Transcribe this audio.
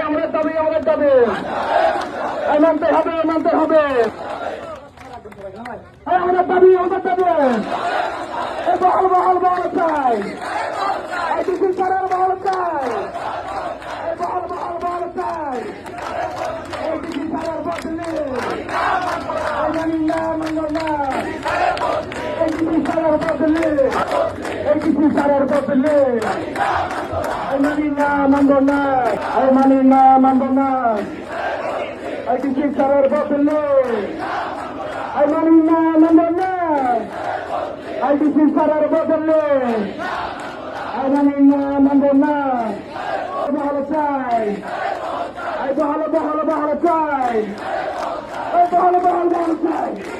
আমাদের দাবি মানতে হবে আমাদের দাবি বহল চাই আইটিসি সরকার বহল চাই বহল চাই আইটিসি সরকার বদলে মানি না মানব না আইটিসি সরকার বদলে আইটিসি সরকার বদলে মানি না মানব না মানি না মানব না আইটিসি সরকার বদলে মানি না মানব না আইটিসি সরকার বদলে মানি না মানব না বহল চাই বহল চাই বহল চাই